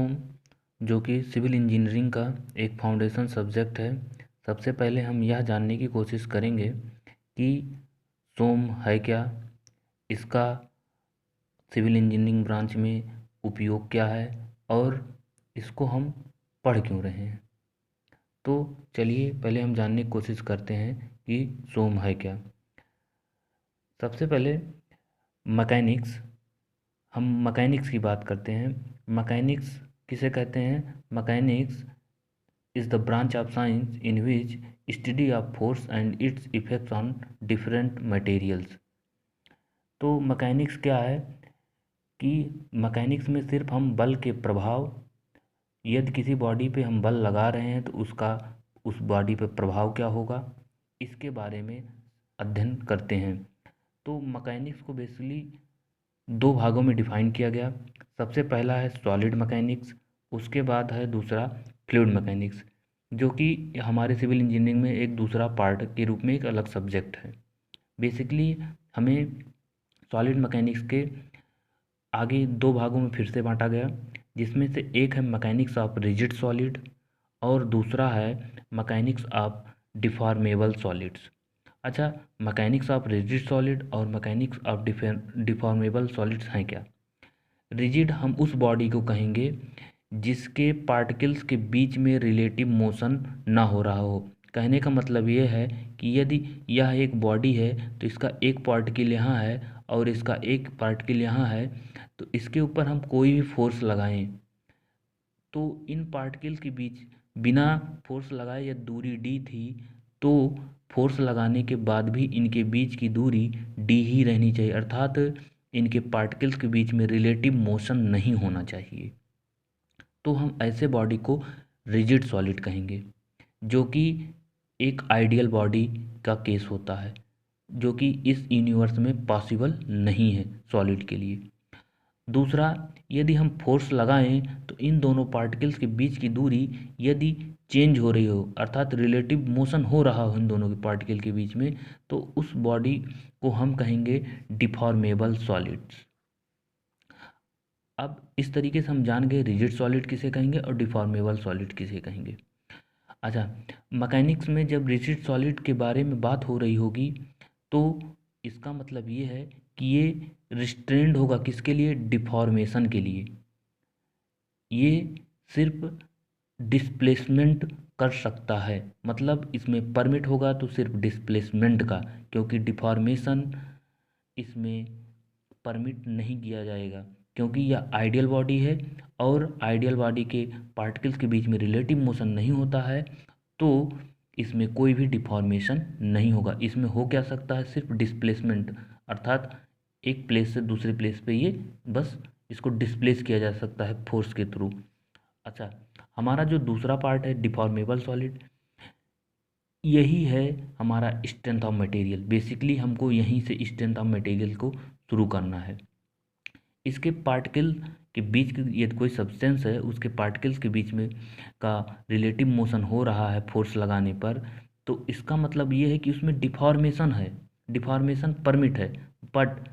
सोम, जो कि civil engineering का एक फाउंडेशन सब्जेक्ट है। सबसे पहले हम यह जानने की कोशिश करेंगे कि सोम है क्या, इसका सिविल इंजीनियरिंग ब्रांच में उपयोग क्या है और इसको हम पढ़ क्यों रहे हैं। तो चलिए पहले हम जानने की कोशिश करते हैं कि सोम है क्या। सबसे पहले मैकेनिक्स, हम मैकेनिक्स की बात करते हैं। मैकेनिक्स किसे कहते हैं? Mechanics is the branch of science in which study of force and it's effects on different materials. तो मैकेनिक्स क्या है कि मैकेनिक्स में सिर्फ हम बल के प्रभाव, यदि किसी बॉडी पे हम बल लगा रहे हैं तो उसका उस बॉडी पे प्रभाव क्या होगा, इसके बारे में अध्ययन करते हैं। तो मैकेनिक्स को बेसिकली दो भागों में डिफाइन किया गया। सबसे पहला है सॉलिड मैकेनिक्स, उसके बाद है दूसरा फ्लूइड मैकेनिक्स, जो कि हमारे सिविल इंजीनियरिंग में एक दूसरा पार्ट के रूप में एक अलग सब्जेक्ट है। बेसिकली हमें सॉलिड मैकेनिक्स के आगे दो भागों में फिर से बांटा गया, जिसमें से एक है मैकेनिक्स ऑफ रिजिड सॉलिड और दूसरा है मैकेनिक्स ऑफ डिफॉर्मेबल सॉलिड्स। अच्छा, मैकेनिक्स ऑफ रिजिड सॉलिड और मैकेनिक्स ऑफ डिफॉर्मेबल सॉलिड्स हैं क्या? रिजिड हम उस बॉडी को कहेंगे जिसके पार्टिकल्स के बीच में रिलेटिव मोशन ना हो रहा हो। कहने का मतलब ये है कि यदि यह एक बॉडी है तो इसका एक पार्टिकल यहाँ है और इसका एक पार्टिकल यहाँ है, तो इसके ऊपर हम कोई भी फोर्स लगाएं तो इन पार्टिकल्स के बीच बिना फोर्स लगाए यदि दूरी डी थी तो फोर्स लगाने के बाद भी इनके बीच की दूरी डी ही रहनी चाहिए, अर्थात इनके पार्टिकल्स के बीच में रिलेटिव मोशन नहीं होना चाहिए। तो हम ऐसे बॉडी को रिजिड सॉलिड कहेंगे, जो कि एक आइडियल बॉडी का केस होता है, जो कि इस यूनिवर्स में पॉसिबल नहीं है सॉलिड के लिए। दूसरा, यदि हम फोर्स लगाएं तो इन दोनों पार्टिकल्स के बीच की दूरी यदि चेंज हो रही हो, अर्थात रिलेटिव मोशन हो रहा हो इन दोनों के पार्टिकल के बीच में, तो उस बॉडी को हम कहेंगे डिफॉर्मेबल सॉलिड्स। अब इस तरीके से हम जान गए रिजिड सॉलिड किसे कहेंगे और डिफॉर्मेबल सॉलिड किसे कहेंगे। अच्छा, मैकेनिक्स में जब रिजिड सॉलिड के बारे में बात हो रही होगी तो इसका मतलब ये है कि ये रिस्ट्रेंड होगा किसके लिए? डिफॉर्मेशन के लिए। ये सिर्फ डिस्प्लेसमेंट कर सकता है, मतलब इसमें परमिट होगा तो सिर्फ डिस्प्लेसमेंट का, क्योंकि डिफॉर्मेशन इसमें परमिट नहीं किया जाएगा, क्योंकि यह आइडियल बॉडी है और आइडियल बॉडी के पार्टिकल्स के बीच में रिलेटिव मोशन नहीं होता है, तो इसमें कोई भी डिफॉर्मेशन नहीं होगा। इसमें हो क्या सकता है? सिर्फ डिस्प्लेसमेंट, अर्थात एक प्लेस से दूसरे प्लेस पे ये बस इसको डिस्प्लेस किया जा सकता है फोर्स के थ्रू। अच्छा, हमारा जो दूसरा पार्ट है डिफॉर्मेबल सॉलिड, यही है हमारा स्ट्रेंथ ऑफ मटेरियल। बेसिकली हमको यहीं से स्ट्रेंथ ऑफ मटेरियल को शुरू करना है। इसके पार्टिकल के बीच की यदि कोई सब्सटेंस है उसके पार्टिकल्स के बीच में का रिलेटिव मोशन हो रहा है फोर्स लगाने पर, तो इसका मतलब ये है कि उसमें डिफॉर्मेशन है, डिफॉर्मेशन परमिट है, बट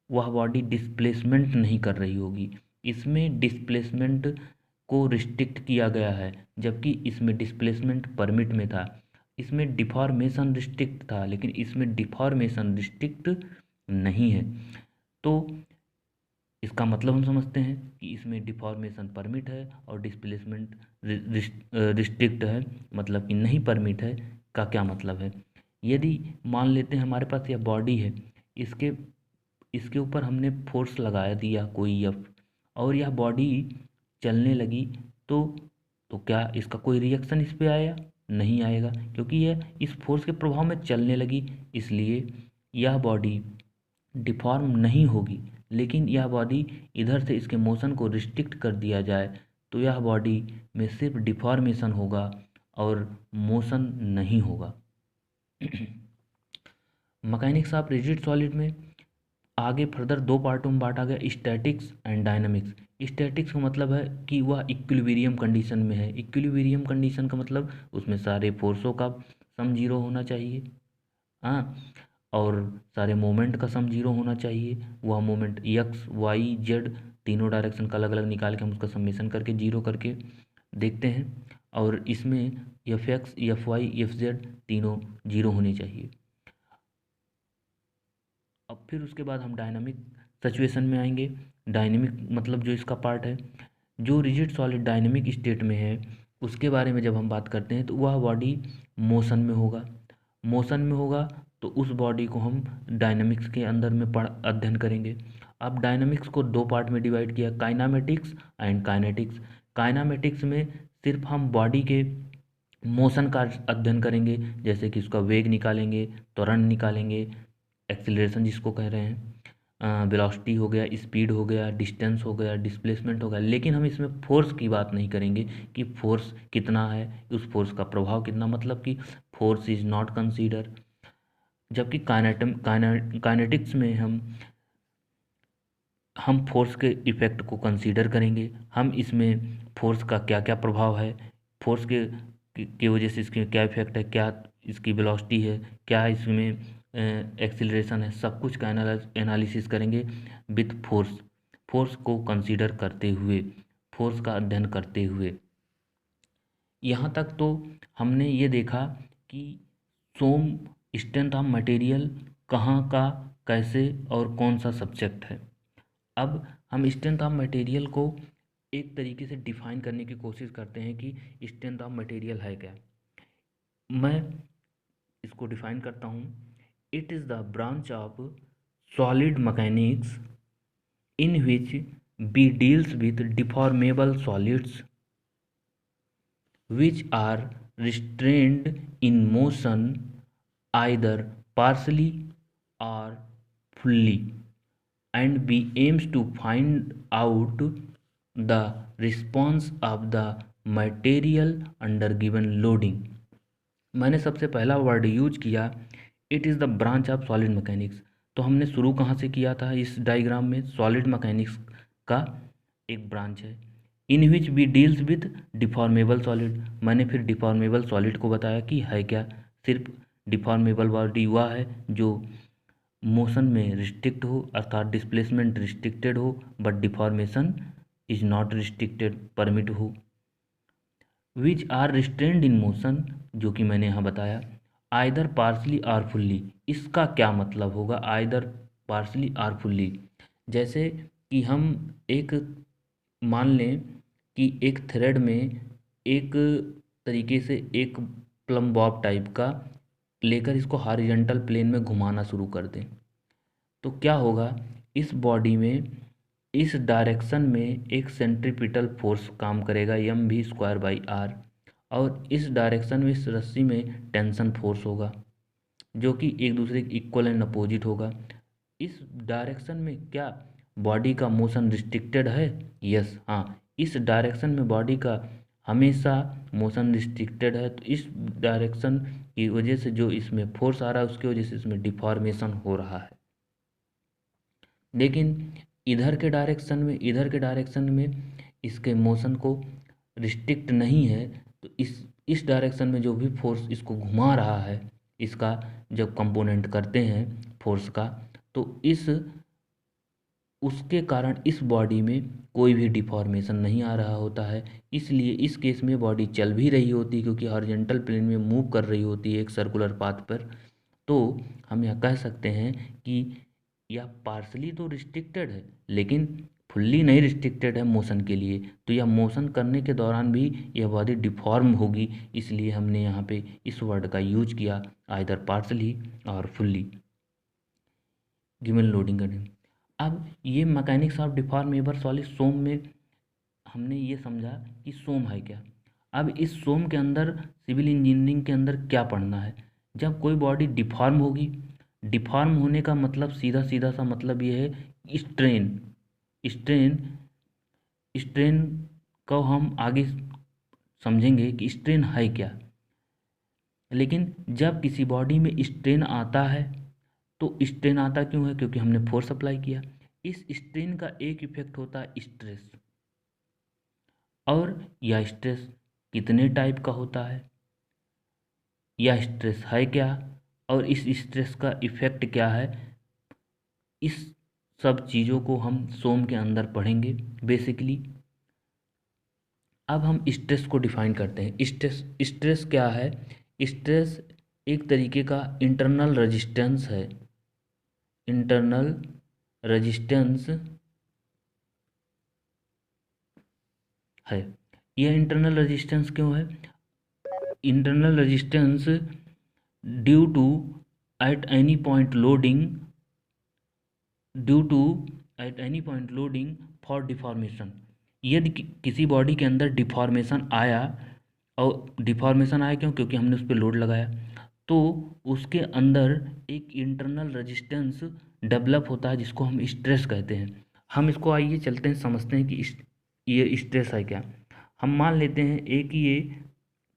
वह बॉडी डिस्प्लेसमेंट नहीं कर रही होगी। इसमें डिस्प्लेसमेंट को रिस्ट्रिक्ट किया गया है, जबकि इसमें डिस्प्लेसमेंट परमिट में था। इसमें डिफॉर्मेशन रिस्ट्रिक्ट था लेकिन इसमें डिफॉर्मेशन रिस्ट्रिक्ट नहीं है। तो इसका मतलब हम समझते हैं कि इसमें डिफॉर्मेशन परमिट है और डिस्प्लेसमेंट रिस्ट्रिक्ट है। मतलब कि नहीं परमिट है का क्या मतलब है? यदि मान लेते हैं हमारे पास यह बॉडी है, इसके इसके ऊपर हमने फोर्स लगा दिया कोई एफ और यह बॉडी चलने लगी, तो क्या इसका कोई रिएक्शन इस पे आया? नहीं आएगा, क्योंकि यह इस फोर्स के प्रभाव में चलने लगी, इसलिए यह बॉडी डिफॉर्म नहीं होगी। लेकिन यह बॉडी इधर से इसके मोशन को रिस्ट्रिक्ट कर दिया जाए तो यह बॉडी में सिर्फ डिफॉर्मेशन होगा और मोशन नहीं होगा। मैकेनिक्स ऑफ रिजिड सॉलिड में आगे फर्दर दो पार्टों में बांटा गया, स्टैटिक्स एंड डायनामिक्स। स्टैटिक्स का मतलब है कि वह इक्विलिब्रियम कंडीशन में है। इक्विलिब्रियम कंडीशन का मतलब उसमें सारे फोर्सों का सम जीरो होना चाहिए, हाँ, और सारे मोमेंट का सम जीरो होना चाहिए। वह मोमेंट एक्स वाई जेड तीनों डायरेक्शन का अलग अलग निकाल के हम उसका समेशन करके जीरो करके देखते हैं, और इसमें F X, F Y, F Z तीनों जीरो होनी चाहिए। अब फिर उसके बाद हम डायनामिक सिचुएशन में आएंगे। डायनेमिक मतलब जो इसका पार्ट है, जो रिजिड सॉलिड डायनेमिक स्टेट में है उसके बारे में जब हम बात करते हैं तो वह बॉडी मोशन में होगा। मोशन में होगा तो उस बॉडी को हम डायनामिक्स के अंदर में अध्ययन करेंगे। अब डायनामिक्स को दो पार्ट में डिवाइड किया, काइनामेटिक्स एंड काइनेटिक्स। काइनामेटिक्स में सिर्फ हम बॉडी के मोशन का अध्ययन करेंगे, जैसे कि उसका वेग निकालेंगे, त्वरण निकालेंगे, एक्सीलरेशन जिसको कह रहे हैं, वेलोसिटी हो गया, स्पीड हो गया, डिस्टेंस हो गया, डिस्प्लेसमेंट हो गया। लेकिन हम इसमें फोर्स की बात नहीं करेंगे कि फोर्स कितना है, उस फोर्स का प्रभाव कितना, मतलब कि फोर्स इज नॉट कंसीडर। जबकि काइनेटिक्स में हम फोर्स के इफेक्ट को कंसीडर करेंगे। हम इसमें फोर्स का क्या क्या प्रभाव है, फोर्स के वजह से इसके क्या इफेक्ट है, क्या इसकी वेलोसिटी है, क्या इसमें एक्सीलरेशन है, सब कुछ का एनालिसिस करेंगे विथ फोर्स, फोर्स को कंसीडर करते हुए, फोर्स का अध्ययन करते हुए। यहाँ तक तो हमने ये देखा कि सोम स्ट्रेंथ ऑफ मटेरियल कहाँ का, कैसे और कौन सा सब्जेक्ट है। अब हम स्ट्रेंथ ऑफ मटेरियल को एक तरीके से डिफाइन करने की कोशिश करते हैं कि स्ट्रेंथ ऑफ मटेरियल है क्या। मैं इसको डिफाइन करता हूँ। It is the branch of solid mechanics in which be deals with deformable solids which are restrained in motion either partially or fully, and we aims to find out the response of the material under given loading। मैंने सबसे पहला word use किया it is the branch of solid mechanics. तो हमने शुरू कहाँ से किया था इस डायग्राम में, सॉलिड मैकेनिक्स का एक ब्रांच है। In which we deals with deformable solid. मैंने फिर डिफॉर्मेबल सॉलिड को बताया कि है क्या। सिर्फ डिफॉर्मेबल बॉडी वह है जो मोशन में रिस्ट्रिक्ट हो, अर्थात डिस्प्लेसमेंट रिस्ट्रिक्टेड हो, but deformation is not restricted, permit हो। Which are restrained in motion, जो कि मैंने यहाँ बताया। आइदर पार्सली आर फुल्ली, इसका क्या मतलब होगा आइदर पार्सली आर फुल्ली। जैसे कि हम एक मान लें कि एक थ्रेड में एक तरीके से एक प्लम बॉब टाइप का लेकर इसको हॉरिजॉन्टल प्लेन में घुमाना शुरू कर दें, तो क्या होगा, इस बॉडी में इस डायरेक्शन में एक सेंट्रीपिटल फोर्स काम करेगा mv²/r, और इस डायरेक्शन में इस रस्सी में टेंशन फोर्स होगा जो कि एक दूसरे के इक्वल एंड अपोजिट होगा। इस डायरेक्शन में क्या बॉडी का मोशन रिस्ट्रिक्टेड है? यस, हाँ, इस डायरेक्शन में बॉडी का हमेशा मोशन रिस्ट्रिक्टेड है। तो इस डायरेक्शन की वजह से जो इसमें फोर्स आ रहा है उसकी वजह से इसमें डिफॉर्मेशन हो रहा है। लेकिन इधर के डायरेक्शन में इसके मोशन को रिस्ट्रिक्ट नहीं है। तो इस डायरेक्शन में जो भी फोर्स इसको घुमा रहा है, इसका जब कंपोनेंट करते हैं फोर्स का, तो उसके कारण इस बॉडी में कोई भी डिफॉर्मेशन नहीं आ रहा होता है। इसलिए इस केस में बॉडी चल भी रही होती है क्योंकि हॉरिजॉन्टल प्लेन में मूव कर रही होती है एक सर्कुलर पाथ पर। तो हम यह कह सकते हैं कि यह पार्सली तो रिस्ट्रिक्टेड है लेकिन फुल्ली नहीं रिस्ट्रिक्टेड है मोशन के लिए। तो यह मोशन करने के दौरान भी यह बॉडी डिफॉर्म होगी, इसलिए हमने यहाँ पे इस वर्ड का यूज किया आइदर पार्सली और फुल्ली गिवन लोडिंग करने। अब ये मैकेनिक्स ऑफ डिफॉर्मेबल सॉलिड सोम में हमने ये समझा कि सोम है क्या। अब इस सोम के अंदर सिविल इंजीनियरिंग के अंदर क्या पढ़ना है, जब कोई बॉडी डिफॉर्म होगी, डिफॉर्म होने का मतलब सीधा सीधा सा मतलब ये है स्ट्रेन। स्ट्रेन स्ट्रेन को हम आगे समझेंगे कि स्ट्रेन है क्या। लेकिन जब किसी बॉडी में स्ट्रेन आता है तो स्ट्रेन आता क्यों है, क्योंकि हमने फोर्स अप्लाई किया। इस स्ट्रेन का एक इफेक्ट होता है स्ट्रेस, और यह स्ट्रेस कितने टाइप का होता है, यह स्ट्रेस है क्या, और इस स्ट्रेस का इफेक्ट क्या है, इस सब चीज़ों को हम सोम के अंदर पढ़ेंगे बेसिकली। अब हम स्ट्रेस को डिफाइन करते हैं। स्ट्रेस क्या है? स्ट्रेस एक तरीके का इंटरनल रेजिस्टेंस है। इंटरनल रेजिस्टेंस है। यह इंटरनल रेजिस्टेंस क्यों है? Internal resistance due to at any point loading due to at any point loading for deformation. यदि किसी बॉडी के अंदर डिफॉर्मेशन आया, और डिफॉर्मेशन आया क्यों? क्योंकि हमने उस पर लोड लगाया, तो उसके अंदर एक इंटरनल रेजिस्टेंस डेवलप होता है जिसको हम स्ट्रेस कहते हैं। हम इसको आइए चलते हैं समझते हैं कि ये स्ट्रेस है क्या। हम मान लेते हैं एक ये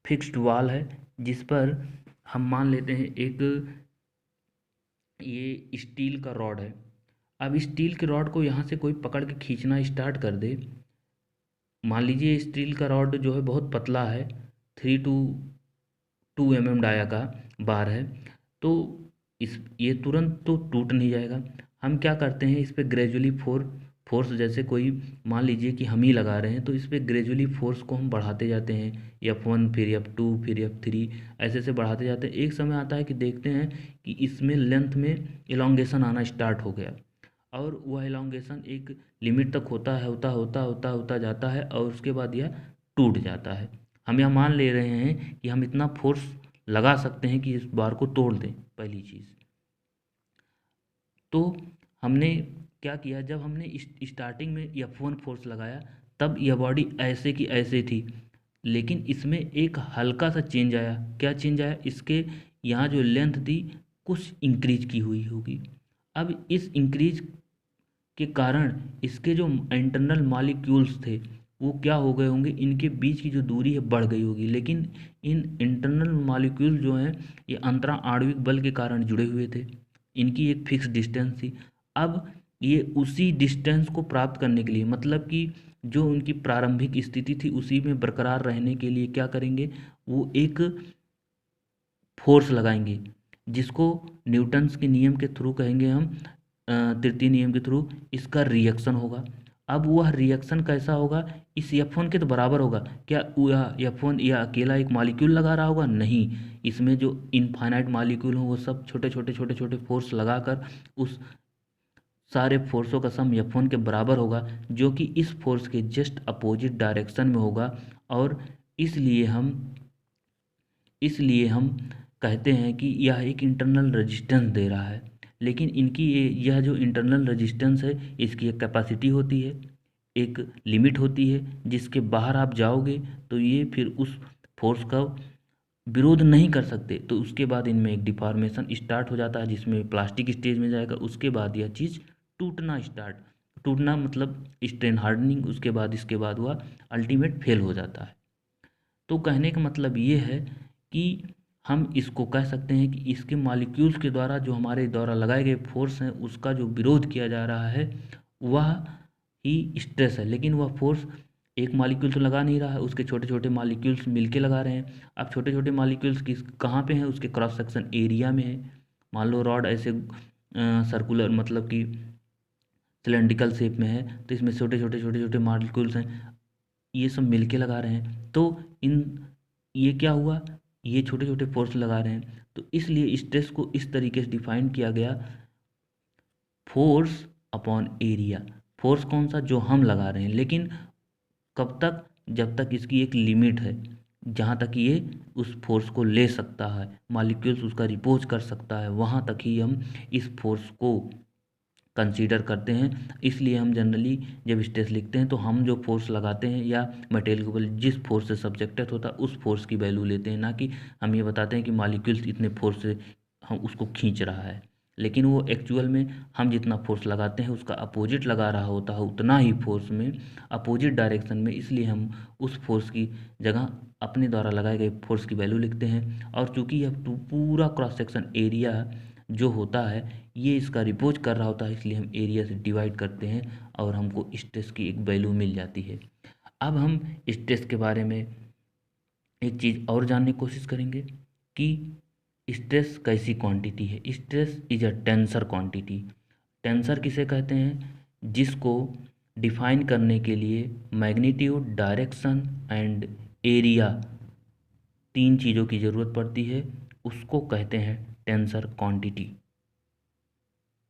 फिक्स्ड वॉल है जिस पर हम मान लेते हैं एक ये स्टील का रॉड है। अब स्टील के रॉड को यहाँ से कोई पकड़ के खींचना स्टार्ट कर दे। मान लीजिए स्टील का रॉड जो है बहुत पतला है, 3 to 2 mm डाया का बार है, तो इस ये तुरंत तो टूट नहीं जाएगा। हम क्या करते हैं, इस पर ग्रेजुअली फोर्स जैसे कोई मान लीजिए कि हम ही लगा रहे हैं, तो इस पर ग्रेजुअली फोर्स को हम बढ़ाते जाते हैं, F1 फिर F2 फिर F3 ऐसे ऐसे बढ़ाते जाते हैं। एक समय आता है कि देखते हैं कि इसमें लेंथ में इलोंगेशन आना स्टार्ट हो गया, और वह इलोंगेशन एक लिमिट तक होता है, होता जाता है, और उसके बाद यह टूट जाता है। हम यह मान ले रहे हैं कि हम इतना फोर्स लगा सकते हैं कि इस बार को तोड़ दें। पहली चीज़ तो हमने क्या किया, जब हमने स्टार्टिंग में F1 फोर्स लगाया तब यह बॉडी ऐसे की ऐसे थी, लेकिन इसमें एक हल्का सा चेंज आया। क्या चेंज आया? इसके यहाँ जो लेंथ थी कुछ इंक्रीज की हुई होगी। अब इस इंक्रीज के कारण इसके जो इंटरनल मॉलिक्यूल्स थे वो क्या हो गए होंगे, इनके बीच की जो दूरी है बढ़ गई होगी। लेकिन इन इंटरनल मॉलिक्यूल जो हैं ये अंतरा आणविक बल के कारण जुड़े हुए थे, इनकी एक फिक्स डिस्टेंस थी। अब ये उसी डिस्टेंस को प्राप्त करने के लिए, मतलब कि जो उनकी प्रारंभिक स्थिति थी उसी में बरकरार रहने के लिए क्या करेंगे, वो एक फोर्स लगाएंगे जिसको न्यूटन्स के नियम के थ्रू कहेंगे हम, तृतीय नियम के थ्रू इसका रिएक्शन होगा। अब वह रिएक्शन कैसा होगा? इस F1 के तो बराबर होगा। क्या F1 या अकेला एक मॉलिक्यूल लगा रहा होगा? नहीं, इसमें जो इनफाइनाइट मॉलिक्यूल हो वो सब छोटे छोटे छोटे छोटे फोर्स लगाकर उस सारे फोर्सों का सम F1 के बराबर होगा, जो कि इस फोर्स के जस्ट अपोजिट डायरेक्शन में होगा। और इसलिए हम इसलिए हम कहते हैं कि यह एक इंटरनल रेजिस्टेंस दे रहा है। लेकिन इनकी यह जो इंटरनल रेजिस्टेंस है इसकी एक कैपेसिटी होती है, एक लिमिट होती है, जिसके बाहर आप जाओगे तो ये फिर उस फोर्स का विरोध नहीं कर सकते। तो उसके बाद इनमें एक डिफॉर्मेशन स्टार्ट हो जाता है जिसमें प्लास्टिक स्टेज में जाएगा। उसके बाद यह चीज़ टूटना मतलब स्ट्रेन हार्डनिंग, उसके बाद इसके बाद वह अल्टीमेट फेल हो जाता है। तो कहने का मतलब ये है कि हम इसको कह सकते हैं कि इसके मॉलिक्यूल्स के द्वारा जो हमारे द्वारा लगाए गए फोर्स हैं उसका जो विरोध किया जा रहा है वह ही स्ट्रेस है। लेकिन वह फोर्स एक मॉलिक्यूल तो लगा नहीं रहा है, उसके छोटे छोटे मॉलिक्यूल्स मिलके लगा रहे हैं। अब छोटे छोटे मॉलिक्यूल्स किस कहाँ पे हैं? उसके क्रॉस सेक्शन एरिया में है। मान लो रॉड ऐसे सर्कुलर मतलब कि सिलेंड्रिकल शेप में है, तो इसमें छोटे छोटे छोटे छोटे मॉलिक्यूल्स हैं, ये सब मिलके लगा रहे हैं। तो इन ये क्या हुआ, ये छोटे छोटे फोर्स लगा रहे हैं। तो इसलिए स्ट्रेस को इस तरीके से डिफाइन किया गया, फोर्स अपॉन एरिया। फोर्स कौन सा? जो हम लगा रहे हैं, लेकिन कब तक? जब तक इसकी एक लिमिट है, जहाँ तक ये उस फोर्स को ले सकता है, मॉलिक्यूल्स उसका रिपोज कर सकता है, वहाँ तक ही हम इस फोर्स को कंसीडर करते हैं। इसलिए हम जनरली जब स्ट्रेस लिखते हैं तो हम जो फोर्स लगाते हैं या मटेरियल के ऊपर जिस फोर्स से सब्जेक्टेड होता है उस फोर्स की वैल्यू लेते हैं, ना कि हम ये बताते हैं कि मॉलिक्यूल्स इतने फोर्स से हम उसको खींच रहा है। लेकिन वो एक्चुअल में हम जितना फोर्स लगाते हैं उसका अपोजिट लगा रहा होता है, उतना ही फोर्स में अपोजिट डायरेक्शन में। इसलिए हम उस फोर्स की जगह अपने द्वारा लगाए गए फोर्स की वैल्यू लिखते हैं। और चूंकि यह पूरा क्रॉस सेक्शन एरिया जो होता है ये इसका रिपोज कर रहा होता है, इसलिए हम एरिया से डिवाइड करते हैं और हमको स्ट्रेस की एक वैल्यू मिल जाती है। अब हम स्ट्रेस के बारे में एक चीज़ और जानने की कोशिश करेंगे कि स्ट्रेस कैसी क्वांटिटी है। Stress is a tensor quantity. Tensor किसे कहते हैं? जिसको डिफाइन करने के लिए मैग्नीट्यूड, डायरेक्शन एंड एरिया, तीन चीज़ों की ज़रूरत पड़ती है, उसको कहते हैं टेंसर क्वांटिटी।